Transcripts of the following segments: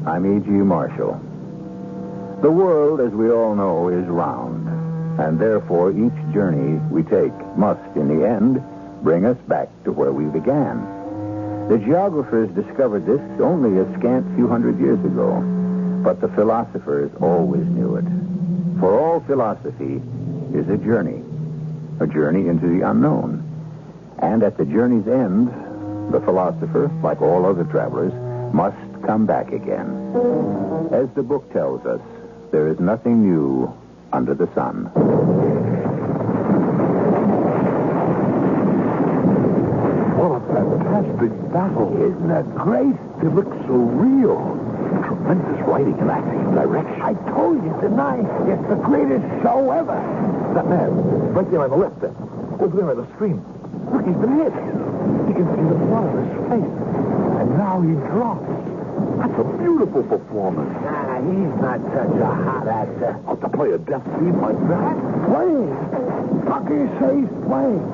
I'm E.G. Marshall. The world, as we all know, is round, and therefore each journey we take must, in the end, bring us back to where we began. The geographers discovered this only a scant few hundred years ago, but the philosophers always knew it. For all philosophy is a journey into the unknown. And at the journey's end, the philosopher, like all other travelers, must come back again. As the book tells us, there is nothing new under the sun. What a fantastic battle. Isn't that great? It looks so real. Tremendous writing and acting and direction. I told you, didn't I? It's the greatest show ever. That man, right there on the left there. Over there on the screen. Look, he's been hit. You can see the blood on his face. And now he drops. That's a beautiful performance. Nah, he's not such a hot actor. Oh, to play a death scene like that? Playing? How can you say he's playing?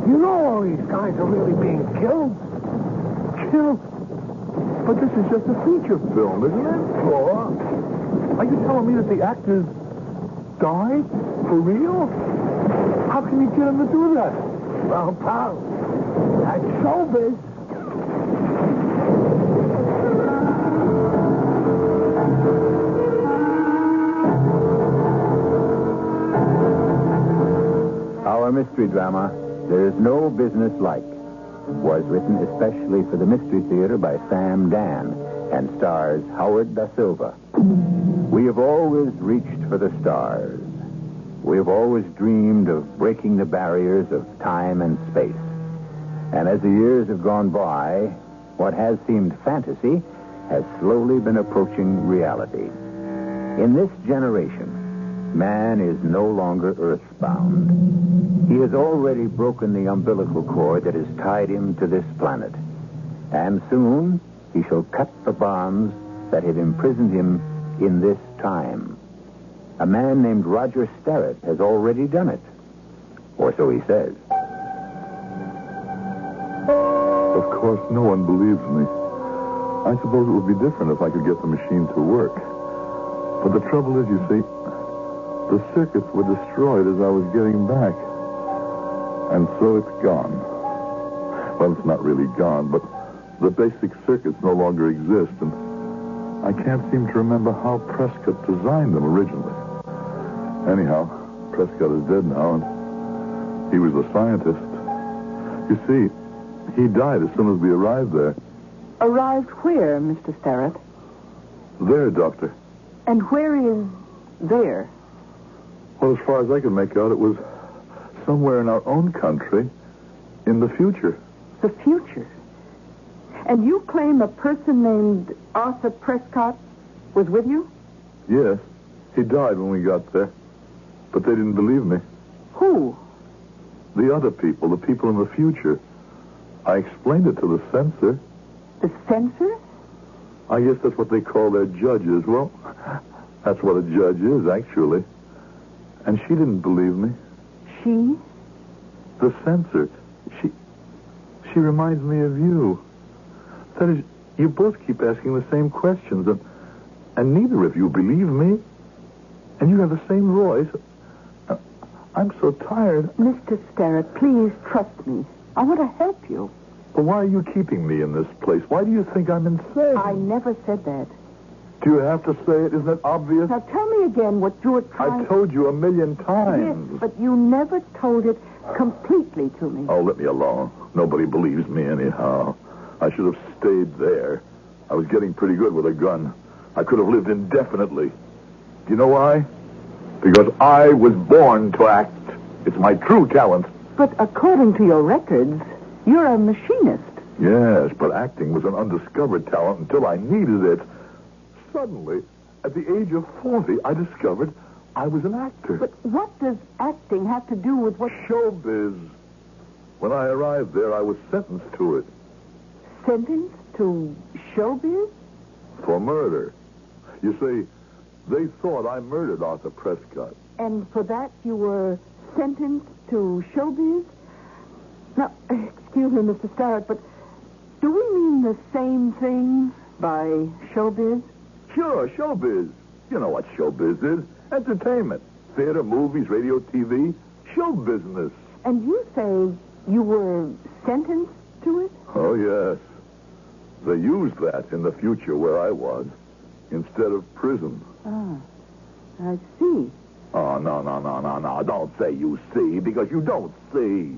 You know all these guys are really being killed. Killed? But this is just a feature film, isn't it? Sure. Are you telling me that the actors died? For real? How can you get them to do that? Well, pal, that's showbiz. Our mystery drama, There's No Business Like, was written especially for the Mystery Theater by Sam Dan and stars Howard Da Silva. We have always reached for the stars. We have always dreamed of breaking the barriers of time and space. And as the years have gone by, what has seemed fantasy has slowly been approaching reality. In this generation, man is no longer earthbound. He has already broken the umbilical cord that has tied him to this planet. And soon he shall cut the bonds that have imprisoned him in this time. A man named Roger Sterrett has already done it. Or so he says. Of course, no one believes me. I suppose it would be different if I could get the machine to work. But the trouble is, you see, the circuits were destroyed as I was getting back. And so it's gone. Well, it's not really gone, but the basic circuits no longer exist, and I can't seem to remember how Prescott designed them originally. Anyhow, Prescott is dead now, and he was the scientist. You see, he died as soon as we arrived there. Arrived where, Mr. Sterrett? There, Doctor. And where is there? Well, as far as I could make out, it was somewhere in our own country in the future. The future? And you claim a person named Arthur Prescott was with you? Yes. He died when we got there. But they didn't believe me. Who? The other people, the people in the future. I explained it to the censor. The censor? I guess that's what they call their judges. Well, that's what a judge is, actually. And she didn't believe me. She? The censor. She reminds me of you. That is, you both keep asking the same questions, and neither of you believe me. And you have the same voice. I'm so tired. Mr. Sterrett, please trust me. I want to help you. But why are you keeping me in this place? Why do you think I'm insane? I never said that. Do you have to say it? Isn't it obvious? Now tell me again what you were trying... I've told you 1,000,000 times. Yes, but you never told it completely to me. Oh, let me alone. Nobody believes me anyhow. I should have stayed there. I was getting pretty good with a gun. I could have lived indefinitely. Do you know why? Because I was born to act. It's my true talent. But according to your records, you're a machinist. Yes, but acting was an undiscovered talent until I needed it. Suddenly, at the age of 40, I discovered I was an actor. But what does acting have to do with what... Showbiz. When I arrived there, I was sentenced to it. Sentenced to showbiz? For murder. You see, they thought I murdered Arthur Prescott. And for that you were sentenced to showbiz? Now, excuse me, Mr. Sterrett, but do we mean the same thing by showbiz? sure, showbiz. You know what showbiz is. Entertainment. Theater, movies, radio, TV. Show business. And you say you were sentenced to it? Oh, yes. They used that in the future where I was, instead of prison. Ah, I see. Oh, no. Don't say you see, because you don't see.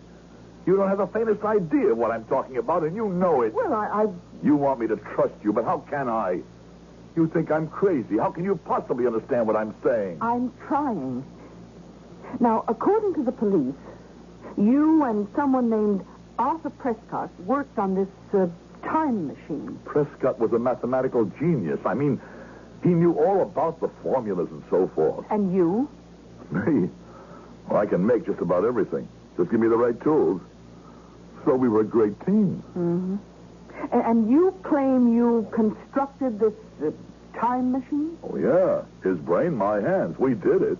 You don't have the faintest idea of what I'm talking about, and you know it. Well, I... You want me to trust you, but how can I? You think I'm crazy. How can you possibly understand what I'm saying? I'm trying. Now, according to the police, you and someone named Arthur Prescott worked on this time machine. Prescott was a mathematical genius. I mean, he knew all about the formulas and so forth. And you? Me? Well, I can make just about everything. Just give me the right tools. So we were a great team. Mm-hmm. And you claim you constructed this time machine? Oh, yeah. His brain, my hands. We did it.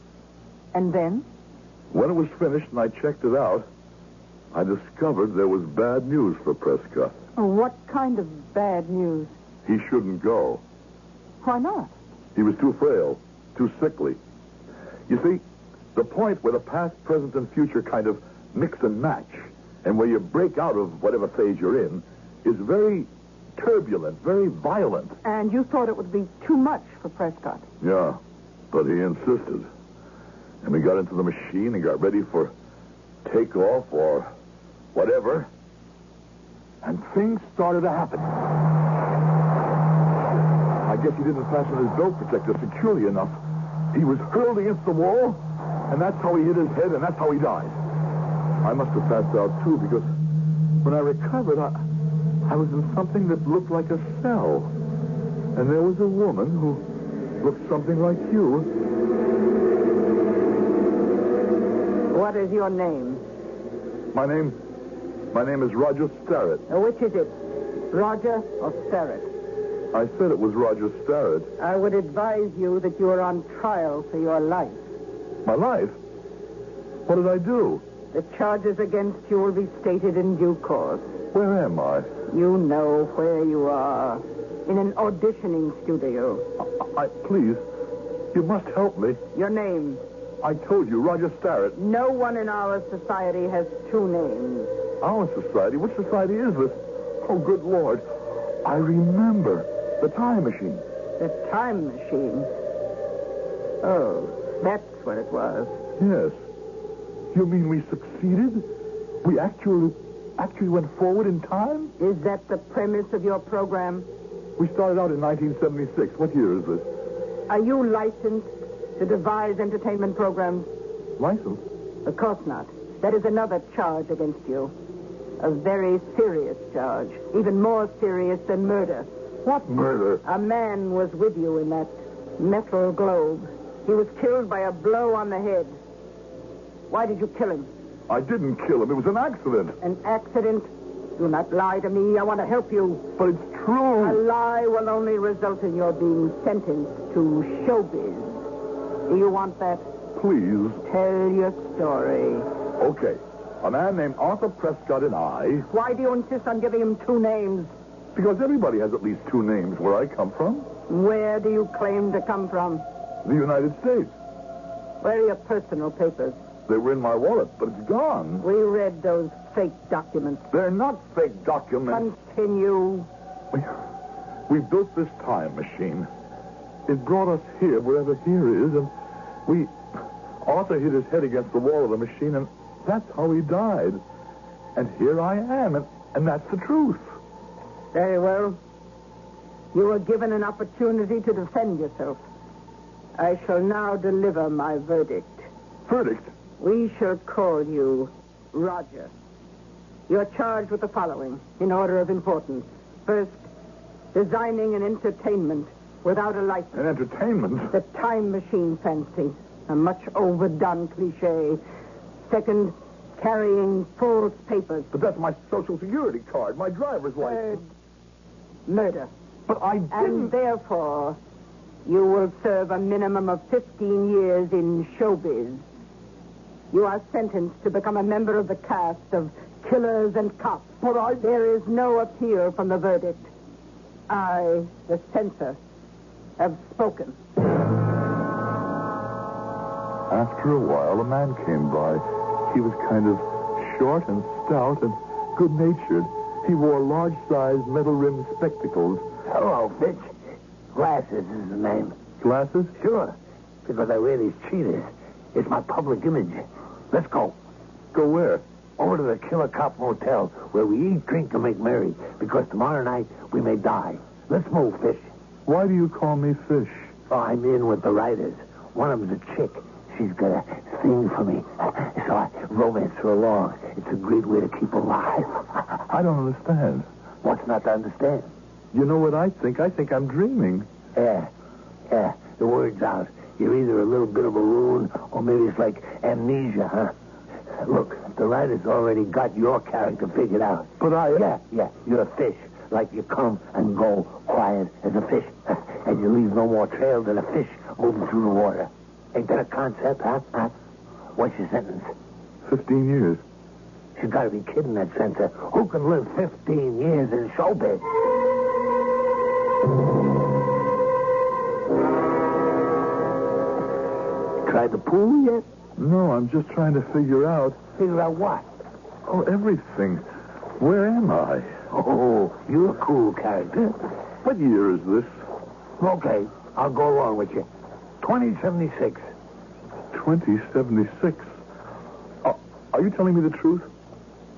And then? When it was finished and I checked it out, I discovered there was bad news for Prescott. Oh, what kind of bad news? He shouldn't go. Why not? He was too frail, too sickly. You see, the point where the past, present, and future kind of mix and match, and where you break out of whatever phase you're in, is very turbulent, very violent. And you thought it would be too much for Prescott? Yeah, but he insisted. And we got into the machine and got ready for takeoff or whatever. And things started to happen. I guess he didn't fasten his belt protector securely enough. He was hurled against the wall, and that's how he hit his head, and that's how he died. I must have passed out, too, because when I recovered, I was in something that looked like a cell. And there was a woman who looked something like you. What is your name? My name is Roger Starrett. Which is it? Roger or Starrett? I said it was Roger Starrett. I would advise you that you are on trial for your life. My life? What did I do? The charges against you will be stated in due course. Where am I? You know where you are. In an auditioning studio. Please, you must help me. Your name? I told you, Roger Starrett. No one in our society has two names. Our society? Which society is this? Oh, good Lord. I remember. The time machine. The time machine? Oh, that's what it was. Yes. You mean we succeeded? We actually went forward in time? Is that the premise of your program? We started out in 1976. What year is this? Are you licensed to devise entertainment programs? License? Of course not. That is another charge against you. A very serious charge. Even more serious than murder. What murder? A man was with you in that metal globe. He was killed by a blow on the head. Why did you kill him? I didn't kill him. It was an accident. An accident? Do not lie to me. I want to help you. But it's true. A lie will only result in your being sentenced to showbiz. Do you want that? Please. Tell your story. Okay. A man named Arthur Prescott and I... Why do you insist on giving him two names? Because everybody has at least two names where I come from. Where do you claim to come from? The United States. Where are your personal papers? They were in my wallet, but it's gone. We read those fake documents. They're not fake documents. Continue. We built this time machine. It brought us here, wherever here is, and Arthur hit his head against the wall of the machine, and that's how he died. And here I am, and that's the truth. Very well. You were given an opportunity to defend yourself. I shall now deliver my verdict. Verdict? We shall call you Roger. You're charged with the following, in order of importance. First, designing an entertainment without a license. An entertainment? The time machine fancy. A much overdone cliche. Second, carrying false papers. But that's my Social Security card, my driver's license. Third, murder. But I didn't... And therefore, you will serve a minimum of 15 years in showbiz. You are sentenced to become a member of the cast of Killers and Cops. But there is no appeal from the verdict. I, the censor, have spoken. After a while, a man came by. He was kind of short and stout and good-natured. He wore large-sized metal-rimmed spectacles. Hello, Fitch. Glasses is the name. Glasses? Sure, because I wear these cheaters. It's my public image. Let's go. Go where? Over to the Killer Cop Motel, where we eat, drink, and make merry, because tomorrow night we may die. Let's move, Fish. Why do you call me Fish? Oh, I'm in with the writers. One of them's a chick. She's got a thing for me. So I romance her along. It's a great way to keep alive. I don't understand. What's not to understand? You know what I think? I think I'm dreaming. Yeah. The word's out. You're either a little bit of a loon, or maybe it's like amnesia, huh? Look, the writer's already got your character figured out. But I... Yeah, you're a fish. Like you come and go quiet as a fish. And you leave no more trail than a fish moving through the water. Ain't that a concept, huh? What's your sentence? 15 years. She's got to be kidding, that censor. Who can live 15 years in showbiz? Tried the pool yet? No, I'm just trying to figure out... Figure out what? Oh, everything. Where am I? Oh, you're a cool character. What year is this? Okay, I'll go along with you. 2076. 2076. Are you telling me the truth?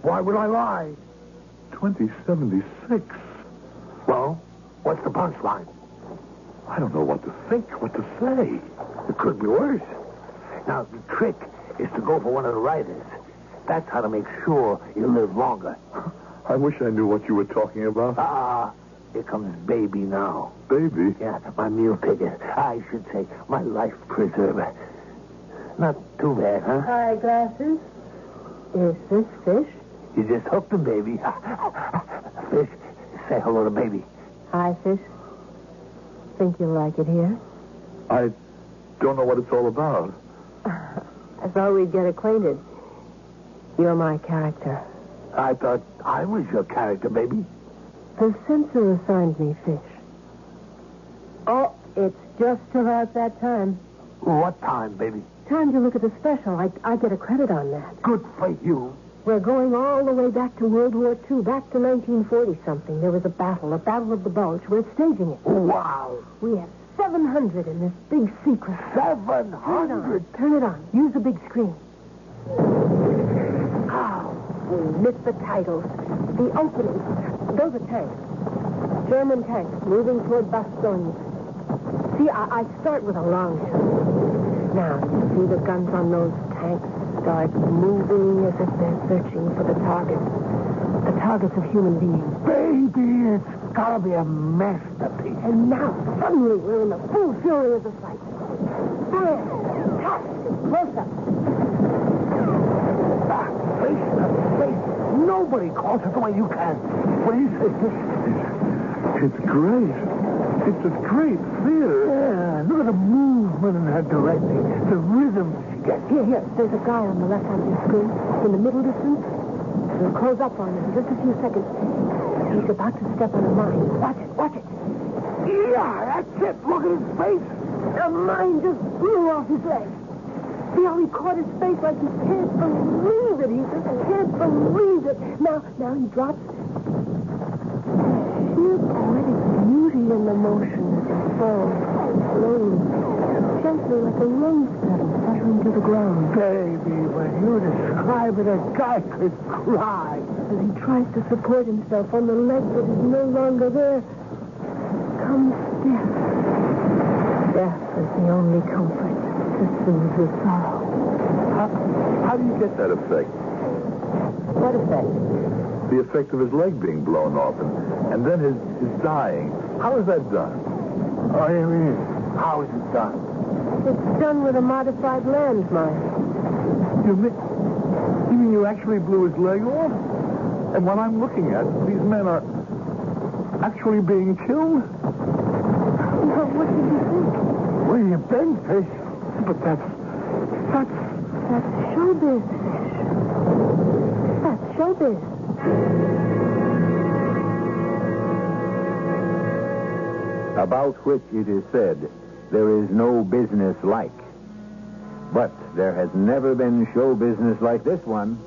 Why would I lie? 2076. Well, what's the punchline? I don't know what to think, what to say. It could be worse. Now, the trick is to go for one of the writers. That's how to make sure you live longer. I wish I knew what you were talking about. Here comes Baby now. Baby? Yeah, my meal ticket. I should say, my life preserver. Not too bad, huh? Hi, Glasses. Is this Fish? You just hooked him, baby. Fish, say hello to Baby. Hi, Fish. Think you'll like it here? I don't know what it's all about. I thought we'd get acquainted. You're my character. I thought I was your character, baby. The censor assigned me Fish. Oh, it's just about that time. What time, baby? Time to look at the special. I get a credit on that. Good for you. We're going all the way back to World War II, back to 1940-something. There was a battle of the Bulge. We're staging it. Wow. We have 700 in this big secret. 700? Turn it on. Use the big screen. We missed the titles. The openings. Those are tanks. German tanks moving toward Bastogne. See, I start with a long shot. Now, you see the guns on those tanks start moving as if they're searching for the targets. The targets of human beings. Baby, it's gotta be a masterpiece. And now, suddenly, we're in the full fury of the fight. Bam! Tap! Close up. Face to face. Nobody calls it the way you can. What do you say? It's great. It's a great theater. Yeah, look at the movement in her directing. The rhythm she gets. Here. There's a guy on the left hand of the screen. In the middle distance. We'll close up on him in just a few seconds. He's about to step on a mine. Watch it. Yeah, that's it. Look at his face. The mine just blew off his leg. See how he caught his face like he can't believe it. He just can't believe it. Now he drops. Sheer poetic beauty in the motion as he falls slowly, gently like a rose petal fluttering to the ground. Baby, when you describe it, a guy could cry. As he tries to support himself on the leg that is no longer there, comes death. Death is the only comfort to soothe his sorrow. How do you get that effect? What effect? The effect of his leg being blown off and then his dying. How is that done? Oh, you mean, how is it done? It's done with a modified landmine. You mean you actually blew his leg off? And what I'm looking at, these men are actually being killed? Well, what did you think? Where you been, Fish? But that's showbiz, Fish. That's showbiz. about which it is said, there is no business like. But there has never been show business like this one.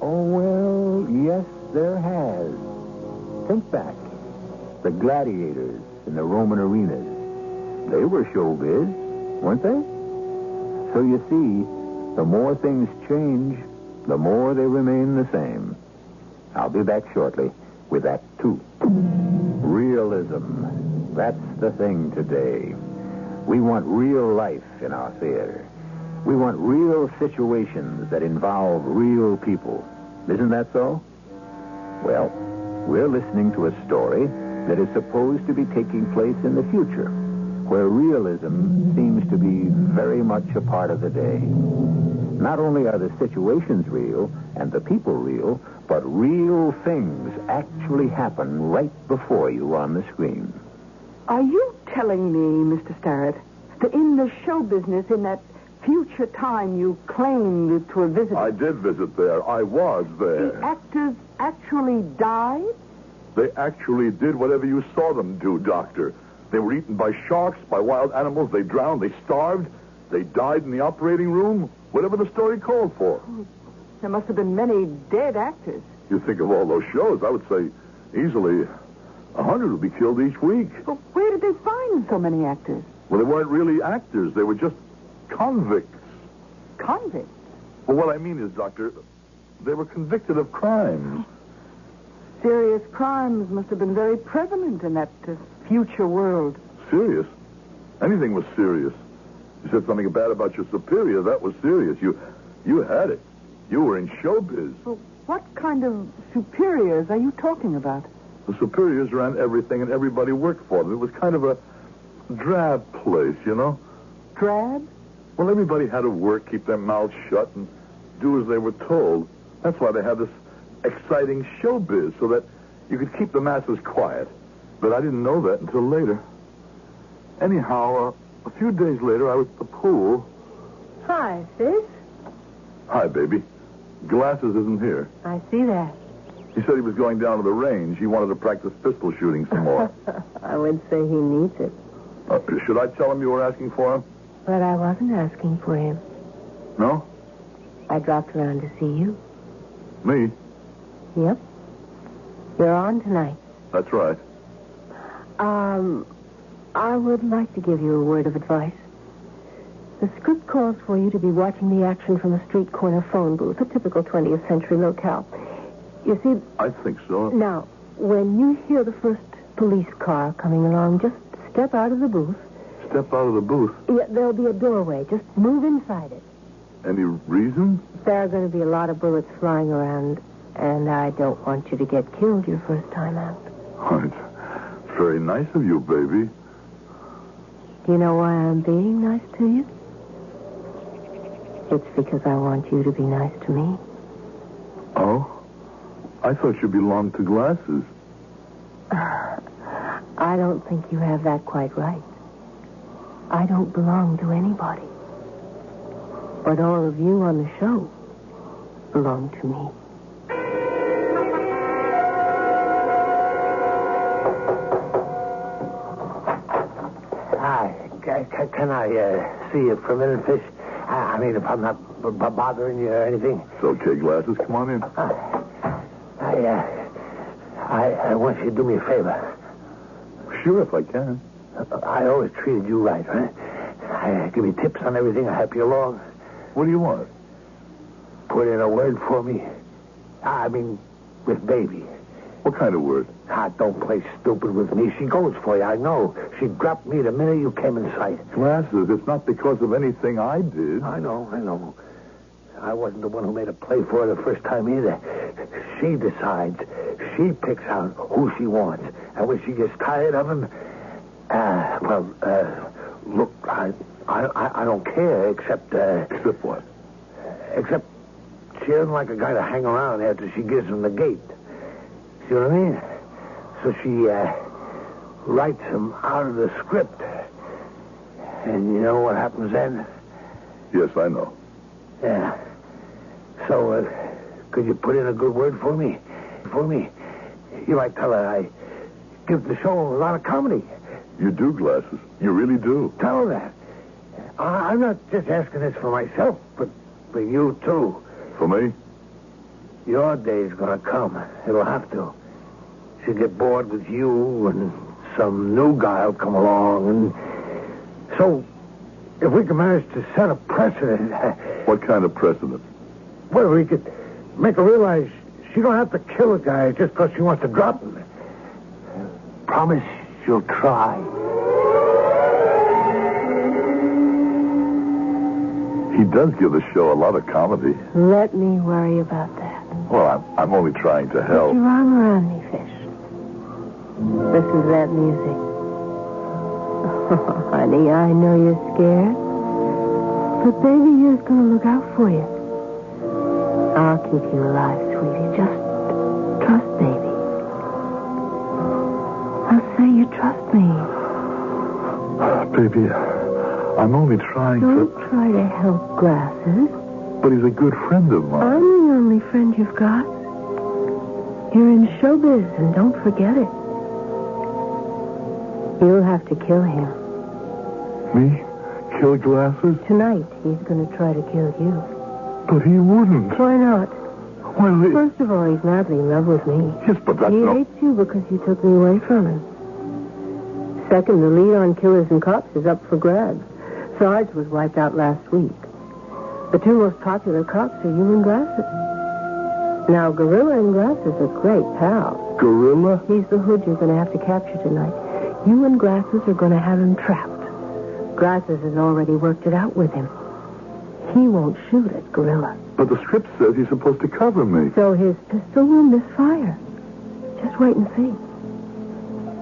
Oh, well, yes, there has. Think back. The gladiators in the Roman arenas. They were showbiz, weren't they? So you see, the more things change, the more they remain the same. I'll be back shortly with Act 2. Realism. That's the thing today. We want real life in our theater. We want real situations that involve real people. Isn't that so? Well, we're listening to a story that is supposed to be taking place in the future, where realism seems to be very much a part of the day. Not only are the situations real and the people real, but real things actually happen right before you on the screen. Are you telling me, Mr. Starrett, that in the show business, in that future time you claimed to have visited... I did visit there. I was there. The actors actually died? They actually did whatever you saw them do, Doctor. They were eaten by sharks, by wild animals. They drowned. They starved. They died in the operating room. Whatever the story called for. There must have been many dead actors. You think of all those shows, I would say easily 100 would be killed each week. But where did they find so many actors? Well, they weren't really actors. They were just convicts. Convicts? Well, what I mean is, Doctor, they were convicted of crimes. Serious crimes must have been very prevalent in that future world. Serious? Anything was serious. You said something bad about your superior. That was serious. You had it. You were in showbiz. Well, what kind of superiors are you talking about? The superiors ran everything, and everybody worked for them. It was kind of a drab place, you know? Drab? Well, everybody had to work, keep their mouths shut, and do as they were told. That's why they had this exciting showbiz, so that you could keep the masses quiet. But I didn't know that until later. Anyhow, a few days later, I was at the pool. Hi, sis. Hi, baby. Glasses isn't here. I see that. He said he was going down to the range. He wanted to practice pistol shooting some more. I would say he needs it. Should I tell him you were asking for him? But I wasn't asking for him. No? I dropped around to see you. Me? Yep. You're on tonight. That's right. I would like to give you a word of advice. The script calls for you to be watching the action from a street corner phone booth, a typical 20th century locale. You see... I think so. Now, when you hear the first police car coming along, just step out of the booth. Step out of the booth? Yeah, there'll be a doorway. Just move inside it. Any reason? There are going to be a lot of bullets flying around, and I don't want you to get killed your first time out. Oh, it's very nice of you, baby. Do you know why I'm being nice to you? It's because I want you to be nice to me. Oh? I thought you belonged to Glasses. I don't think you have that quite right. I don't belong to anybody. But all of you on the show belong to me. Hi. Can I see you for a minute, Fish? I mean, if I'm not bothering you or anything. It's okay, Glasses. Come on in. I want you to do me a favor. Sure, if I can. I always treated you right? I give you tips on everything. I help you along. What do you want? Put in a word for me. I mean, with Baby. What kind of word? Don't play stupid with me. She goes for you, I know. She dropped me the minute you came in sight. Glasses, it's not because of anything I did. I know. I wasn't the one who made a play for her the first time either. She decides. She picks out who she wants. And when she gets tired of him, look, I don't care, except... Except what? Except she doesn't like a guy to hang around after she gives him the gate. See what I mean? So she writes him out of the script. And you know what happens then? Yes, I know. Yeah. So, could you put in a good word for me? You might tell her I give the show a lot of comedy. You do, Glasses. You really do. Tell her that. I'm not just asking this for myself, but for you, too. For me? Your day's gonna come. It'll have to. She'll get bored with you, and some new guy'll come along, and... So, if we can manage to set a precedent... What kind of precedent? Well, we could make her realize she don't have to kill a guy just because she wants to drop him. Promise you'll try. He does give the show a lot of comedy. Let me worry about that. Well, I'm only trying to help. Put your arm around me, Fish. Listen to that music. Oh, honey, I know you're scared. But baby here's going to look out for you. I'll keep you alive, sweetie. Just trust baby. I'll say you trust me. Baby, I'm only trying Don't try to help Glasses. But he's a good friend of mine. I'm the only friend you've got. You're in Showbiz, and don't forget it. You'll have to kill him. Me? Kill Glasses? Tonight, he's going to try to kill you. But he wouldn't. Why not? Well, First of all, he's madly in love with me. Yes, but that's He not... hates you because you took me away from him. Second, the lead on Killers and Cops is up for grabs. Sarge was wiped out last week. The two most popular cops are you and Glasses. Now, Gorilla and Glasses are great pals. Gorilla? He's the hood you're going to have to capture tonight. You and Glasses are going to have him trapped. Glasses has already worked it out with him. He won't shoot at Gorilla. But the script says he's supposed to cover me. So his pistol will misfire. Just wait and see.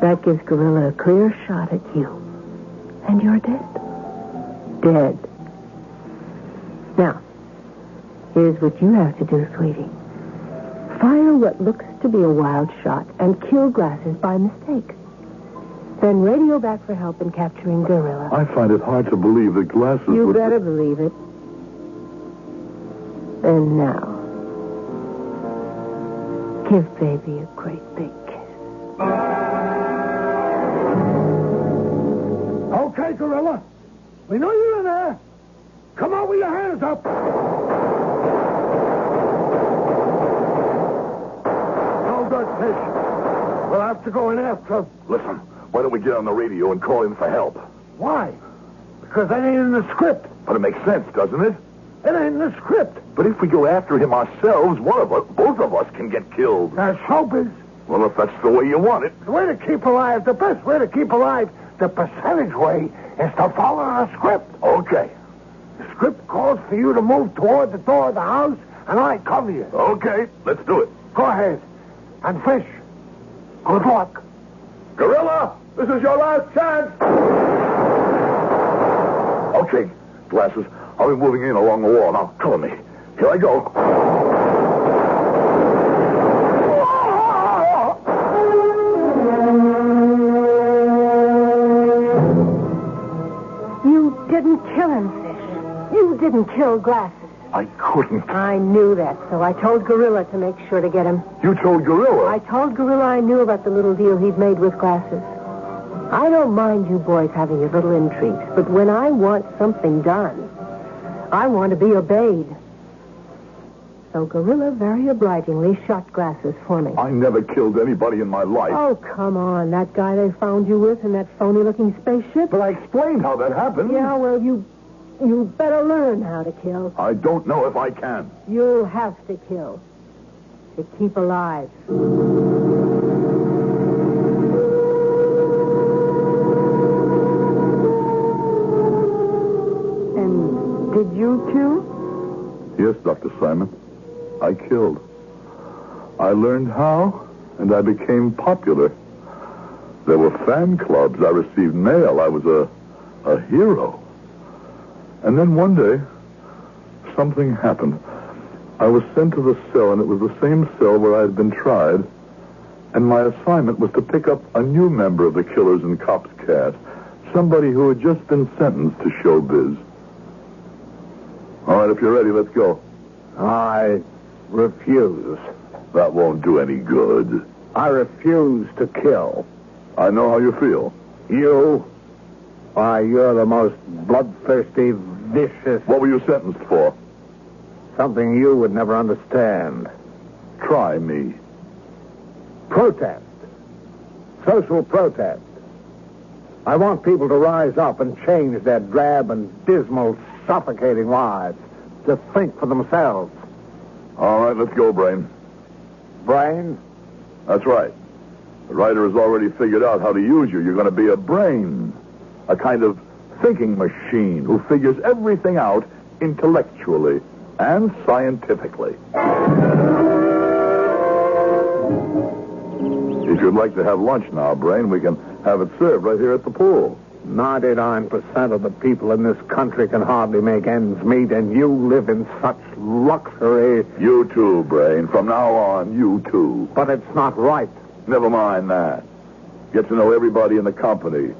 That gives Gorilla a clear shot at you. And you're dead. Dead. Now, here's what you have to do, sweetie. Fire what looks to be a wild shot and kill Glasses by mistake. Then radio back for help in capturing Gorilla. I find it hard to believe that Glasses You would... better believe it. And now, give baby a great big kiss. Okay, Gorilla. We know you're in there. Come on with your hands up. No good, Fish. We'll have to go in after. Listen, why don't we get on the radio and call in for help? Why? Because that ain't in the script. But it makes sense, doesn't it? It ain't in the script. But if we go after him ourselves, both of us can get killed. That's Showbiz. Well, if that's the way you want it. The way to keep alive, the best way to keep alive, the percentage way, is to follow the script. Okay. The script calls for you to move toward the door of the house, and I cover you. Okay, let's do it. Go ahead. And Fish, good luck. Gorilla, this is your last chance. Okay, Glasses, I'll be moving in along the wall. Now, cover me. Here I go. You didn't kill him, Fish. You didn't kill Glasses. I couldn't. I knew that, so I told Gorilla to make sure to get him. You told Gorilla? I told Gorilla I knew about the little deal he'd made with Glasses. I don't mind you boys having your little intrigues, but when I want something done, I want to be obeyed. So Gorilla very obligingly shot Glasses for me. I never killed anybody in my life. Oh, come on. That guy they found you with in that phony-looking spaceship? But I explained how that happened. Yeah, well, you better learn how to kill. I don't know if I can. You'll have to kill to keep alive. And did you kill? Yes, Dr. Simon. I killed. I learned how, and I became popular. There were fan clubs. I received mail. I was a hero. And then one day, something happened. I was sent to the cell, and it was the same cell where I had been tried. And my assignment was to pick up a new member of the Killers and Cops cast, somebody who had just been sentenced to Showbiz. All right, if you're ready, let's go. I refuse. That won't do any good. I refuse to kill. I know how you feel. You? Why, you're the most bloodthirsty, vicious... What were you sentenced for? Something you would never understand. Try me. Protest. Social protest. I want people to rise up and change their drab and dismal, suffocating lives. To think for themselves. All right, let's go, Brain. Brain? That's right. The writer has already figured out how to use you. You're going to be a brain. A kind of thinking machine who figures everything out intellectually and scientifically. If you'd like to have lunch now, Brain, we can have it served right here at the pool. 99% of the people in this country can hardly make ends meet, and you live in such luxury. You too, Brain. From now on, you too. But it's not right. Never mind that. Get to know everybody in the company.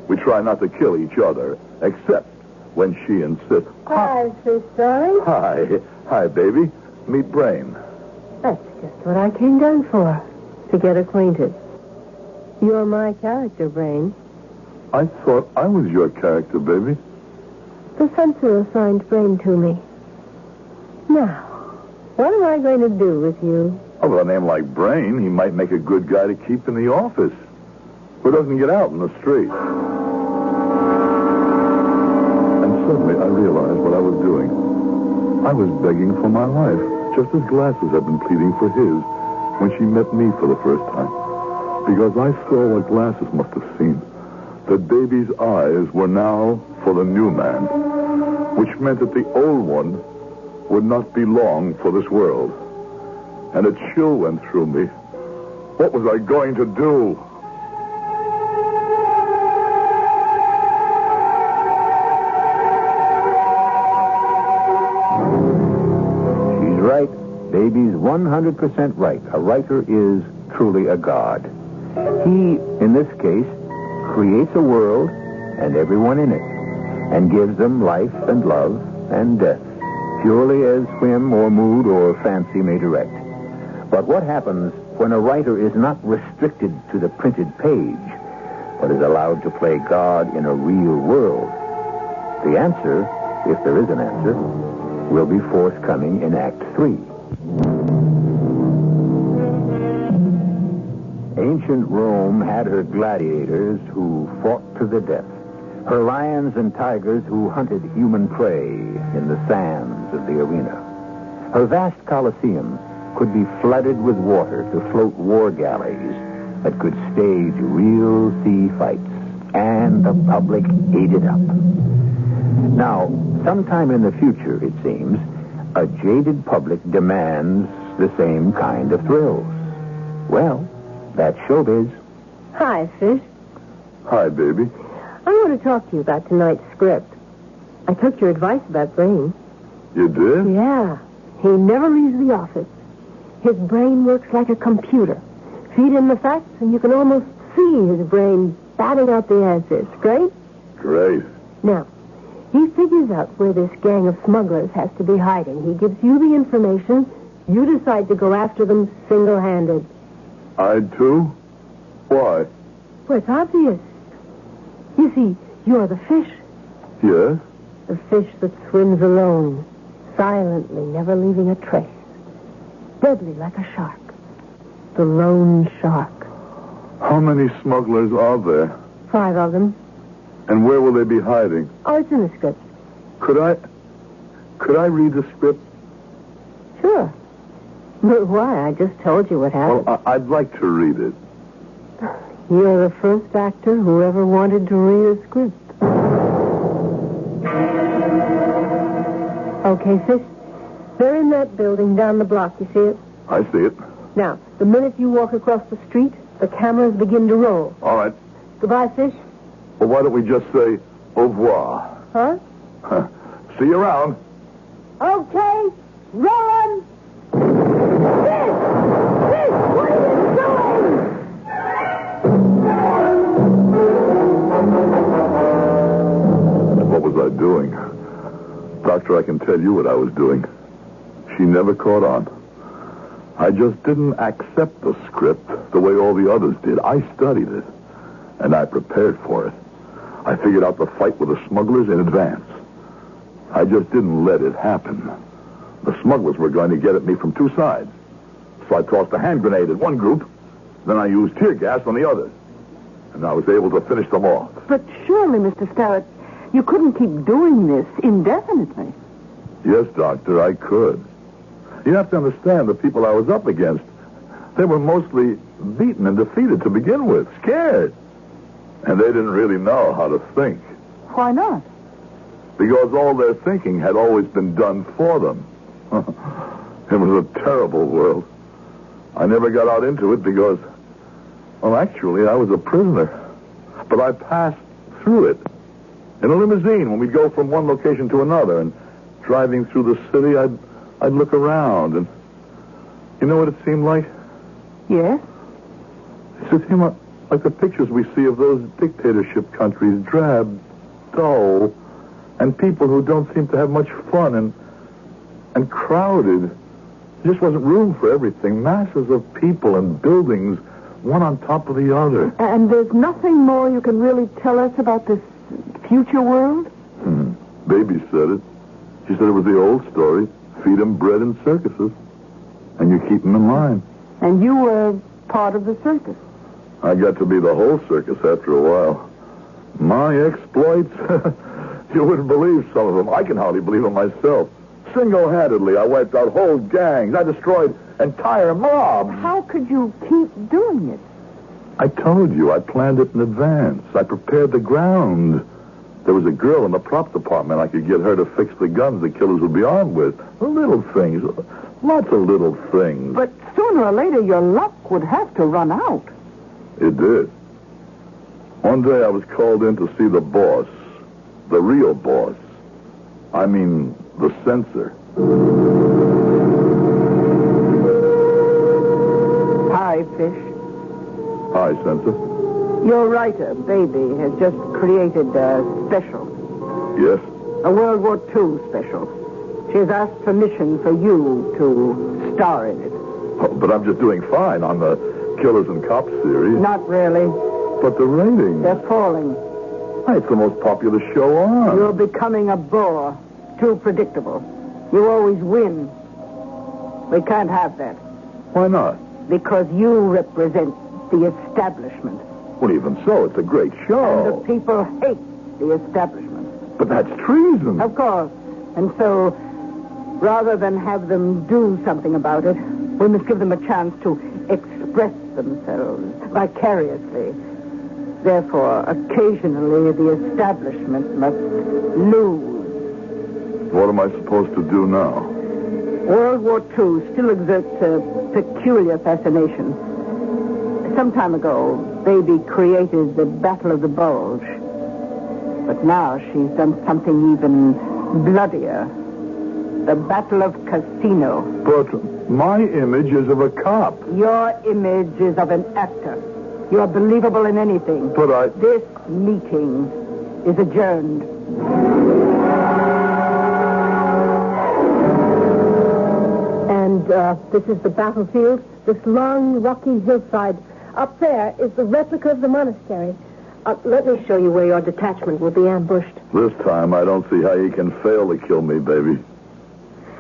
We try not to kill each other, except when she insists. Hi, Sis, darling. Hi. Hi, baby. Meet Brain. That's just what I came down for, to get acquainted. You're my character, Brain. I thought I was your character, baby. The censor assigned Brain to me. Now, what am I going to do with you? Oh, with a name like Brain, he might make a good guy to keep in the office. Who doesn't get out in the street. And suddenly I realized what I was doing. I was begging for my life, just as Glasses had been pleading for his when she met me for the first time. Because I saw what Glasses must have seen. That baby's eyes were now for the new man, which meant that the old one would not be long for this world. And a chill went through me. What was I going to do? She's right. Baby's 100% right. A writer is truly a god. He, in this case, creates a world and everyone in it, and gives them life and love and death, purely as whim or mood or fancy may direct. But what happens when a writer is not restricted to the printed page, but is allowed to play God in a real world? The answer, if there is an answer, will be forthcoming in Act 3. Ancient Rome had her gladiators who fought to the death, her lions and tigers who hunted human prey in the sands of the arena. Her vast Colosseum could be flooded with water to float war galleys that could stage real sea fights, and the public ate it up. Now, sometime in the future, it seems, a jaded public demands the same kind of thrills. Well, that's Showbiz. Hi, Fish. Hi, baby. I want to talk to you about tonight's script. I took your advice about Brain. You did? Yeah. He never leaves the office. His brain works like a computer. Feed him the facts, and you can almost see his brain batting out the answers. Great? Great. Now, he figures out where this gang of smugglers has to be hiding. He gives you the information. You decide to go after them single-handed. I too? Why? Well, it's obvious. You see, you're the fish. Yes? The fish that swims alone, silently, never leaving a trace. Deadly like a shark. The lone shark. How many smugglers are there? 5 of them. And where will they be hiding? Oh, it's in the script. Could I read the script? Sure. But why? I just told you what happened. Well, I'd like to read it. You're the first actor who ever wanted to read a script. Okay, Fish. They're in that building down the block. You see it? I see it. Now, the minute you walk across the street, the cameras begin to roll. All right. Goodbye, Fish. Well, why don't we just say au revoir? Huh? See you around. Okay. Run! Fish! Fish! What are you doing? What was I doing? Doctor, I can tell you what I was doing. She never caught on. I just didn't accept the script the way all the others did. I studied it. and I prepared for it. I figured out the fight with the smugglers in advance. I just didn't let it happen. The smugglers were going to get at me from two sides. So I tossed a hand grenade at one group, then I used tear gas on the other. And I was able to finish them off. But surely, Mr. Starrett, you couldn't keep doing this indefinitely. Yes, Doctor, I could. You have to understand the people I was up against. They were mostly beaten and defeated to begin with, scared. And they didn't really know how to think. Why not? Because all their thinking had always been done for them. It was a terrible world. I never got out into it because, well, actually, I was a prisoner. But I passed through it. In a limousine, when we'd go from one location to another, and driving through the city, I'd look around, and you know what it seemed like? Yes? It seemed like the pictures we see of those dictatorship countries, drab, dull, and people who don't seem to have much fun, and crowded. There just wasn't room for everything. Masses of people and buildings, one on top of the other. And there's nothing more you can really tell us about this future world? Baby said it. She said it was the old story. Feed 'em bread in circuses, and you keep 'em in line. And you were part of the circus. I got to be the whole circus after a while. My exploits, you wouldn't believe some of them. I can hardly believe them myself. Single-handedly, I wiped out whole gangs. I destroyed entire mobs. How could you keep doing it? I told you, I planned it in advance. I prepared the ground. There was a girl in the prop department. I could get her to fix the guns the killers would be armed with. Little things. Lots of little things. But sooner or later, your luck would have to run out. It did. One day I was called in to see the boss. The real boss. I mean, the censor. Hi, Fish. Hi, censor. Your writer, Baby, has just created a special. Yes? A World War II special. She has asked permission for you to star in it. Oh, but I'm just doing fine on the Killers and Cops series. Not really. But the ratings... They're falling. It's the most popular show on. You're becoming a bore. Too predictable. You always win. We can't have that. Why not? Because you represent the establishment. Well, even so, it's a great show. And the people hate the establishment. But that's treason. Of course. And so, rather than have them do something about it, we must give them a chance to express themselves vicariously. Therefore, occasionally, the establishment must lose. What am I supposed to do now? World War II still exerts a peculiar fascination. Some time ago, Baby created the Battle of the Bulge. But now she's done something even bloodier. The Battle of Casino. But my image is of a cop. Your image is of an actor. You are believable in anything. But This meeting is adjourned. And this is the battlefield, this long, rocky hillside. Up there is the replica of the monastery. Let me show you where your detachment will be ambushed. This time, I don't see how you can fail to kill me, baby.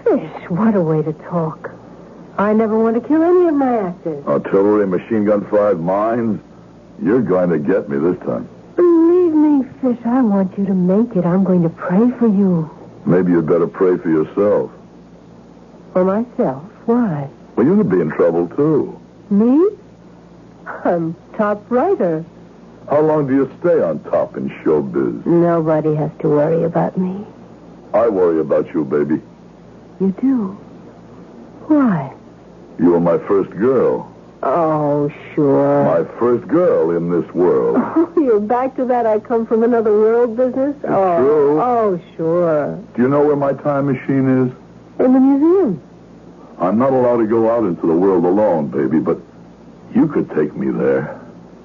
Fish, what a way to talk. I never want to kill any of my actors. Artillery, machine gun fired, mines. You're going to get me this time. Believe me, Fish, I want you to make it. I'm going to pray for you. Maybe you'd better pray for yourself. For myself? Why? Well, you could be in trouble, too. Me? I'm top writer. How long do you stay on top in showbiz? Nobody has to worry about me. I worry about you, baby. You do? Why? You were my first girl. Oh, sure. My first girl in this world. Oh, you're back to that I come from another world business? It's true. Oh, sure. Do you know where my time machine is? In the museum. I'm not allowed to go out into the world alone, baby, but you could take me there.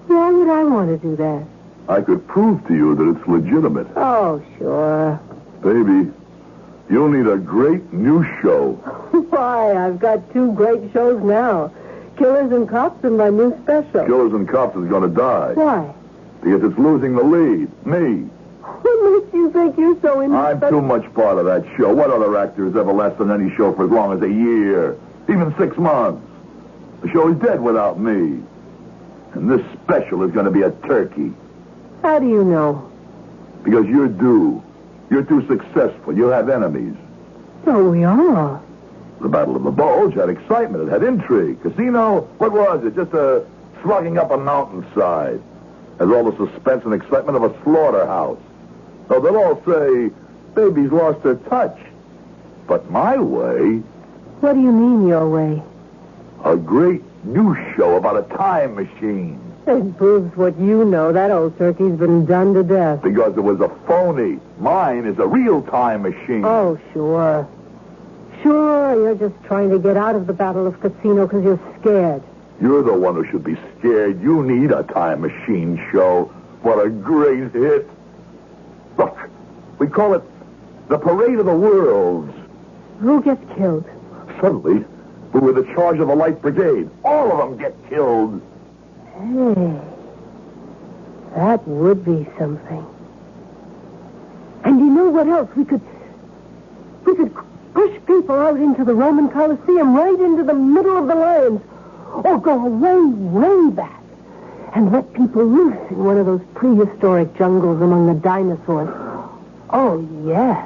Why would I want to do that? I could prove to you that it's legitimate. Oh, sure. Baby, you'll need a great new show. Why, I've got 2 great shows now. Killers and Cops and my new special. Killers and Cops is going to die. Why? Because it's losing the lead. Me. What makes you think you're so I'm too much part of that show. What other actor has ever lasted on any show for as long as a year? Even 6 months. The show is dead without me. And this special is going to be a turkey. How do you know? Because you're due. You're too successful. You have enemies. So we are. The Battle of the Bulge had excitement. It had intrigue. Casino, what was it? Just a slugging up a mountainside. Has all the suspense and excitement of a slaughterhouse. So they'll all say, baby's lost her touch. But my way... What do you mean, your way? A great new show about a time machine. It proves what you know. That old turkey's been done to death. Because it was a phony. Mine is a real time machine. Oh, sure. Sure, you're just trying to get out of the Battle of Casino because you're scared. You're the one who should be scared. You need a time machine show. What a great hit. Look, we call it the Parade of the Worlds. Who gets killed? Suddenly, we were the charge of the Light Brigade. All of them get killed. Hey, that would be something. And you know what else? We could push people out into the Roman Colosseum, right into the middle of the lions. Or go way back and let people loose in one of those prehistoric jungles among the dinosaurs. Oh, yes.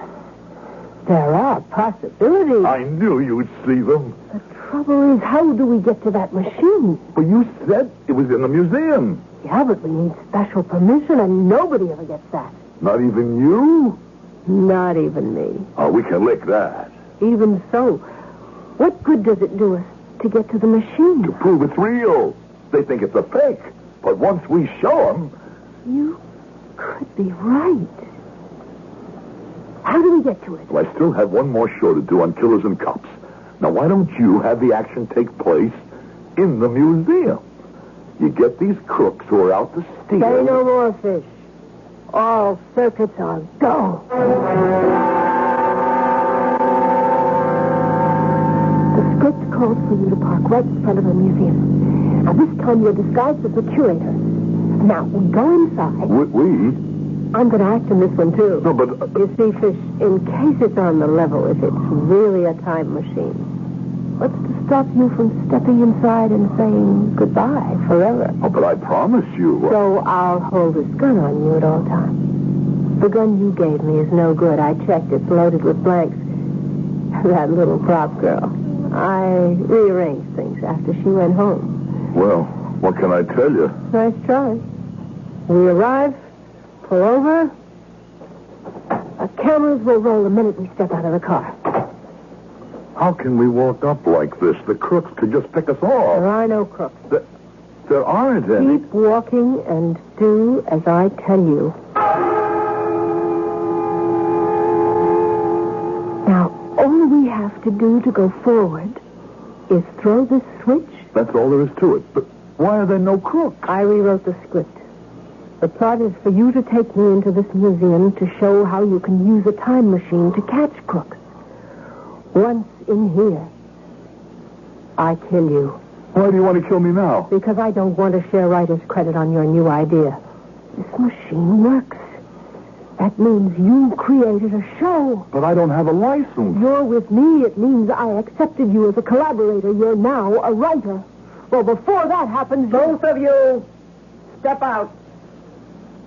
There are possibilities. I knew you'd see them. The trouble is, how do we get to that machine? But you said it was in the museum. Yeah, but we need special permission, and nobody ever gets that. Not even you? Not even me. Oh, we can lick that. Even so, what good does it do us to get to the machine? To prove it's real. They think it's a fake. But once we show them... You could be right. How do we get to it? Well, I still have one more show to do on killers and cops. Now, why don't you have the action take place in the museum? You get these crooks who are out to steal... Say no more, Fish. All circuits are go. The script calls for you to park right in front of the museum. Now, this time you're disguised as the curator. Now, we go inside. We? I'm going to act in this one, too. No, but... You see, Fish, in case it's on the level, if it's really a time machine, what's to stop you from stepping inside and saying goodbye forever? Oh, but I promise you... So I'll hold this gun on you at all times. The gun you gave me is no good. I checked. It's loaded with blanks. That little prop girl. I rearranged things after she went home. Well, what can I tell you? Nice try. We arrive, pull over. The cameras will roll the minute we step out of the car. How can we walk up like this? The crooks could just pick us off. There are no crooks. There aren't any. Keep walking and do as I tell you. Now, all we have to do to go forward is throw this switch. That's all there is to it. But why are there no crooks? I rewrote the script. The plot is for you to take me into this museum to show how you can use a time machine to catch crooks. Once in here, I kill you. Why do you want to kill me now? Because I don't want to share writer's credit on your new idea. This machine works. That means you created a show. But I don't have a license. You're with me. It means I accepted you as a collaborator. You're now a writer. Well, before that happens, both of you step out.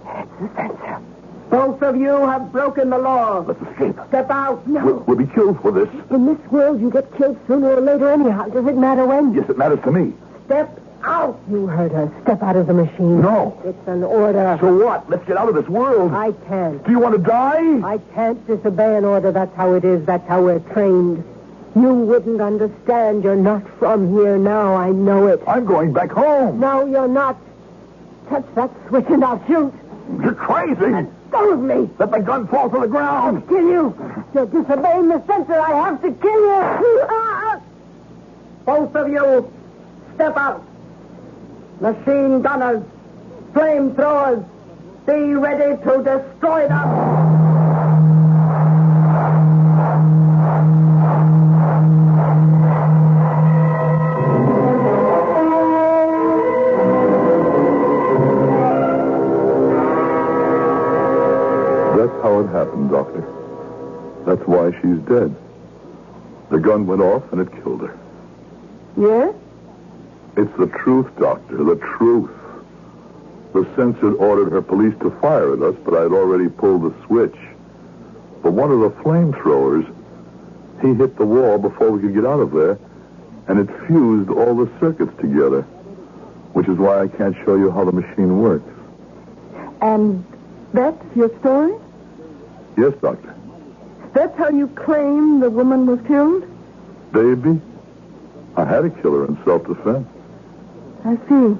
It's the censor. Both of you have broken the law. Let's escape. Step out. No. We'll be killed for this. In this world, you get killed sooner or later anyhow. Does it matter when? Yes, it matters to me. Step out. You heard her. Step out of the machine. No. It's an order. So what? Let's get out of this world. I can't. Do you want to die? I can't disobey an order. That's how it is. That's how we're trained. You wouldn't understand. You're not from here now. I know it. I'm going back home. No, you're not. Touch that switch and I'll shoot. You're crazy. Let go of me. Let the gun fall to the ground. I'll kill you. You're disobeying the censor. I have to kill you. Both of you, step out. Machine gunners, flamethrowers, be ready to destroy them. what happened, Doctor. That's why she's dead. The gun went off and it killed her. Yes? It's the truth, Doctor, the truth. The censor ordered her police to fire at us, but I'd already pulled the switch. But one of the flamethrowers, he hit the wall before we could get out of there, and it fused all the circuits together, which is why I can't show you how the machine works. And that's your story? Yes, Doctor. That's how you claim the woman was killed? Baby, I had to kill her in self-defense. I see.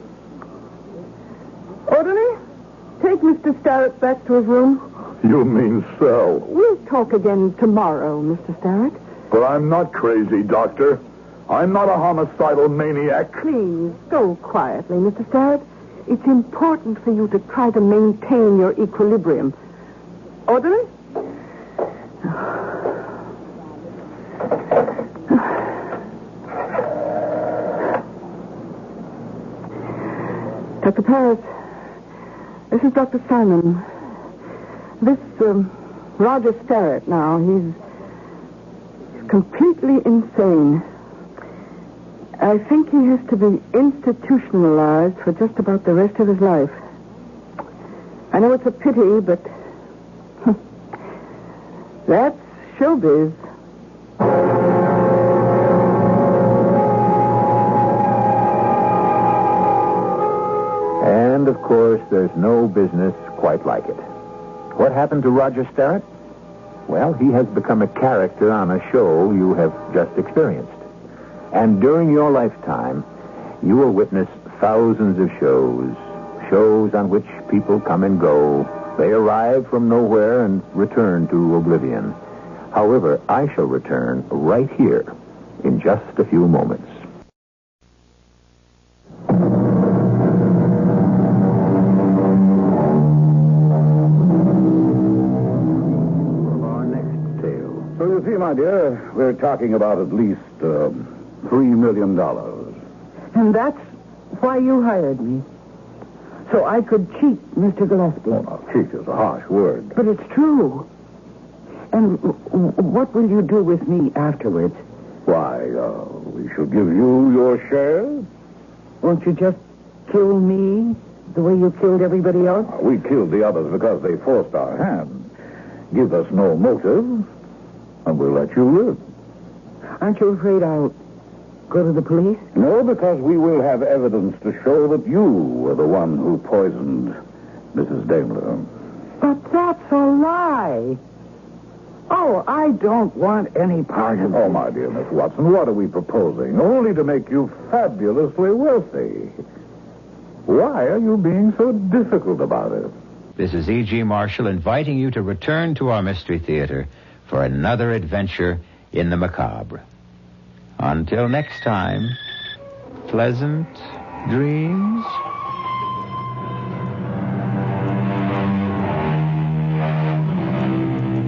Orderly, take Mr. Starrett back to his room. You mean so? We'll talk again tomorrow, Mr. Starrett. But I'm not crazy, Doctor. I'm not a homicidal maniac. Please, go quietly, Mr. Starrett. It's important for you to try to maintain your equilibrium. Orderly? Dr. Paris, this is Dr. Simon. This, Roger Starrett now, he's completely insane. I think he has to be institutionalized for just about the rest of his life. I know it's a pity, but that's showbiz. And, of course, there's no business quite like it. What happened to Roger Starrett? Well, he has become a character on a show you have just experienced. And during your lifetime, you will witness thousands of shows on which people come and go. They arrive from nowhere and return to oblivion. However, I shall return right here in just a few moments. Our next tale. So you see, my dear, we're talking about at least $3 million. And that's why you hired me. So I could cheat Mr. Gillespie. Oh, now, cheat is a harsh word. But it's true. And what will you do with me afterwards? Why, we shall give you your share. Won't you just kill me the way you killed everybody else? We killed the others because they forced our hand. Give us no motive, and we'll let you live. Aren't you afraid I'll go to the police? No, because we will have evidence to show that you were the one who poisoned Mrs. Daimler. But that's a lie. Oh, I don't want any part of it. Oh, my dear Miss Watson, what are we proposing? Only to make you fabulously wealthy. Why are you being so difficult about it? This is E.G. Marshall inviting you to return to our Mystery Theater for another adventure in the macabre. Until next time, pleasant dreams.